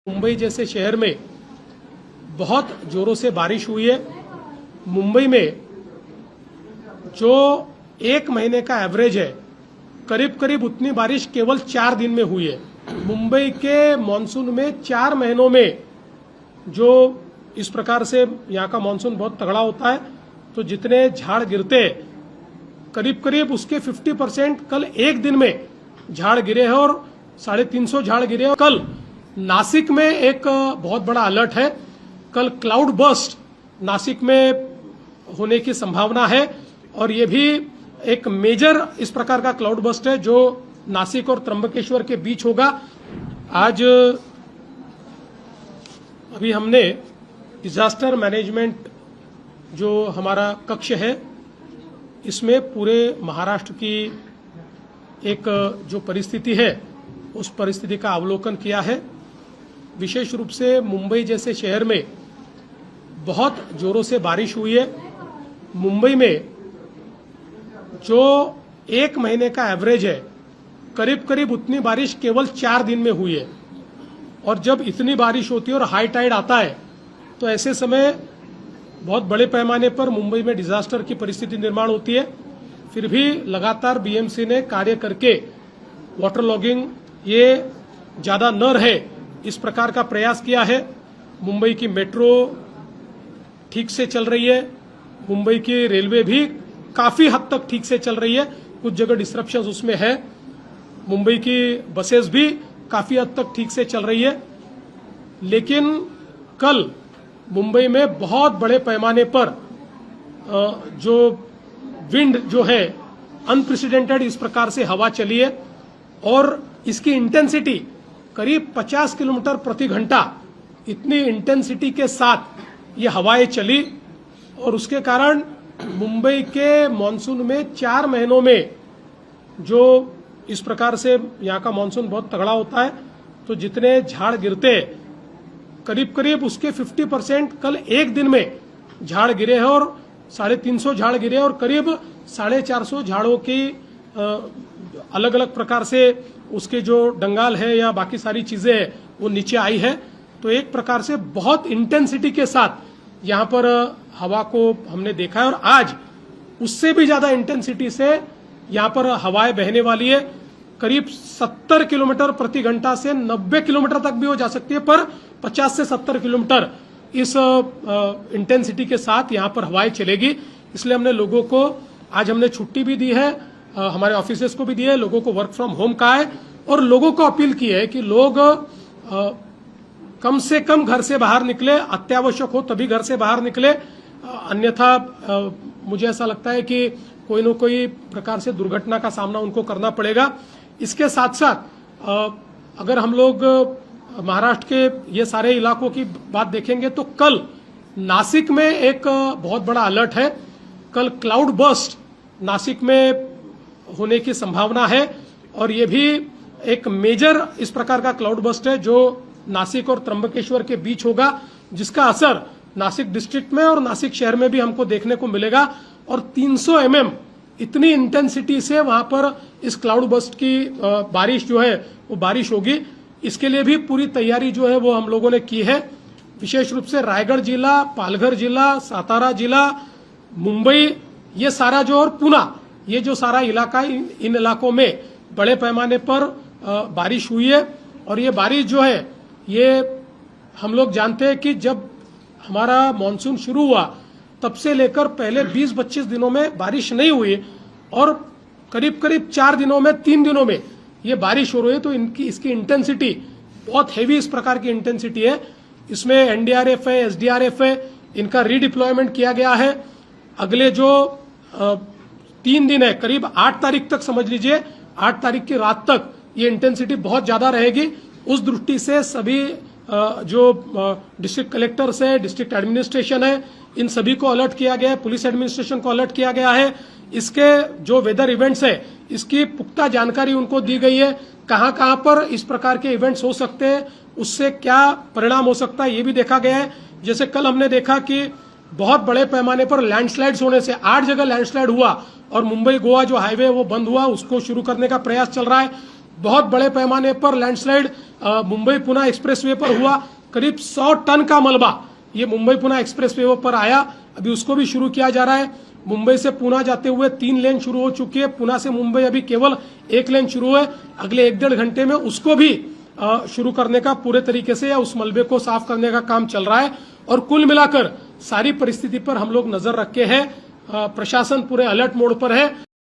मुंबई जैसे शहर में बहुत जोरों से बारिश हुई है। मुंबई में जो एक महीने का एवरेज है, करीब करीब उतनी बारिश केवल 4 दिन में हुई है। मुंबई के मॉनसून में 4 महीनों में जो इस प्रकार से यहाँ का मॉनसून बहुत तगड़ा होता है, तो जितने झाड़ गिरते करीब करीब उसके 50% कल एक दिन में झाड़ गिरे हैं और 350 झाड़ गिरे हैं। कल नासिक में एक बहुत बड़ा अलर्ट है। कल क्लाउड बर्स्ट नासिक में होने की संभावना है और ये भी एक मेजर इस प्रकार का क्लाउड बर्स्ट है जो नासिक और त्र्यंबकेश्वर के बीच होगा। आज अभी हमने डिजास्टर मैनेजमेंट जो हमारा कक्ष है, इसमें पूरे महाराष्ट्र की एक जो परिस्थिति है उस परिस्थिति का अवलोकन किया है। विशेष रूप से मुंबई जैसे शहर में बहुत जोरों से बारिश हुई है। मुंबई में जो एक महीने का एवरेज है, करीब करीब उतनी बारिश केवल 4 दिन में हुई है। और जब इतनी बारिश होती है और हाई टाइड आता है, तो ऐसे समय बहुत बड़े पैमाने पर मुंबई में डिजास्टर की परिस्थिति निर्माण होती है। फिर भी लगातार बीएमसी ने कार्य करके वाटर लॉगिंग ये ज्यादा न रहे, इस प्रकार का प्रयास किया है। मुंबई की मेट्रो ठीक से चल रही है, मुंबई की रेलवे भी काफी हद तक ठीक से चल रही है, कुछ जगह डिस्ट्रप्शंस उसमें है। मुंबई की बसेस भी काफी हद तक ठीक से चल रही है। लेकिन कल मुंबई में बहुत बड़े पैमाने पर जो विंड जो है अनप्रेसिडेंटेड इस प्रकार से हवा चली है और इसकी इंटेंसिटी करीब 50 किलोमीटर प्रति घंटा, इतनी इंटेंसिटी के साथ ये हवाएं चली और उसके कारण मुंबई के मॉनसून में 4 महीनों में जो इस प्रकार से यहाँ का मॉनसून बहुत तगड़ा होता है, तो जितने झाड़ गिरते करीब करीब उसके 50% कल एक दिन में झाड़ गिरे हैं और 350 झाड़ गिरे और करीब 450 झाड़ों की अलग अलग प्रकार से उसके जो डंगाल है या बाकी सारी चीजें हैं वो नीचे आई है। तो एक प्रकार से बहुत इंटेंसिटी के साथ यहाँ पर हवा को हमने देखा है और आज उससे भी ज्यादा इंटेंसिटी से यहाँ पर हवाएं बहने वाली है। करीब 70 किलोमीटर प्रति घंटा से 90 किलोमीटर तक भी हो जा सकती है, पर 50 से 70 किलोमीटर इस इंटेंसिटी के साथ यहाँ पर हवाएं चलेगी। इसलिए हमने लोगों को आज हमने छुट्टी भी दी है, हमारे ऑफिसेस को भी दी है, लोगों को वर्क फ्रॉम होम कहा है और लोगों को अपील की है कि लोग कम से कम घर से बाहर निकले, अत्यावश्यक हो तभी घर से बाहर निकले, अन्यथा मुझे ऐसा लगता है कि कोई न कोई प्रकार से दुर्घटना का सामना उनको करना पड़ेगा। इसके साथ साथ अगर हम लोग महाराष्ट्र के ये सारे इलाकों की बात देखेंगे तो कल नासिक में एक बहुत बड़ा अलर्ट है। कल क्लाउड बर्स्ट नासिक में होने की संभावना है और ये भी एक मेजर इस प्रकार का क्लाउड बर्स्ट है जो नासिक और त्र्यंबकेश्वर के बीच होगा, जिसका असर नासिक डिस्ट्रिक्ट में और नासिक शहर में भी हमको देखने को मिलेगा। और 300 mm इतनी इंटेंसिटी से वहां पर इस क्लाउड बर्स्ट की बारिश जो है वो बारिश होगी। इसके लिए भी पूरी तैयारी जो है वो हम लोगों ने की है। विशेष रूप से रायगढ़ जिला, पालघर जिला, सातारा जिला, मुंबई, ये सारा जो और पुणे, ये जो सारा इलाका, इन इलाकों में बड़े पैमाने पर बारिश हुई है। और ये बारिश जो है ये हम लोग जानते हैं कि जब हमारा मॉनसून शुरू हुआ तब से लेकर पहले 20-25 दिनों में बारिश नहीं हुई और करीब करीब 4 दिनों में, 3 दिनों में ये बारिश हो रही है। तो इसकी इंटेंसिटी बहुत हेवी इस प्रकार की इंटेंसिटी है। इसमें एनडीआरएफ है, एसडीआरएफ है, इनका रीडिप्लॉयमेंट किया गया है। अगले जो 3 दिन है, करीब 8 तारीख तक समझ लीजिए, 8 तारीख की रात तक ये इंटेंसिटी बहुत ज्यादा रहेगी। उस दृष्टि से सभी जो डिस्ट्रिक्ट कलेक्टर्स है, डिस्ट्रिक्ट एडमिनिस्ट्रेशन है, इन सभी को अलर्ट किया गया है, पुलिस एडमिनिस्ट्रेशन को अलर्ट किया गया है। इसके जो वेदर इवेंट्स है इसकी पुख्ता जानकारी उनको दी गई है, कहां कहां पर इस प्रकार के इवेंट्स हो सकते हैं, उससे क्या परिणाम हो सकता है ये भी देखा गया है। जैसे कल हमने देखा कि बहुत बड़े पैमाने पर लैंडस्लाइड्स होने से 8 जगह लैंडस्लाइड हुआ और मुंबई गोवा जो हाईवे वो बंद हुआ, उसको शुरू करने का प्रयास चल रहा है। बहुत बड़े पैमाने पर लैंडस्लाइड मुंबई पुणे एक्सप्रेसवे पर हुआ। करीब 100 टन का मलबा ये मुंबई पुणे एक्सप्रेसवे पर आया। अभी उसको भी शुरू किया जा रहा है। मुंबई से पुणे जाते हुए 3 लेन शुरू हो चुकी है। पुणे से मुंबई अभी केवल 1 लेन शुरू है। अगले 1-1.5 घंटे में उसको भी शुरू करने का पूरे तरीके से या उस मलबे को साफ करने का काम चल रहा है। और कुल मिलाकर सारी परिस्थिति पर हम लोग नजर रखे हैं। प्रशासन पूरे अलर्ट मोड पर है।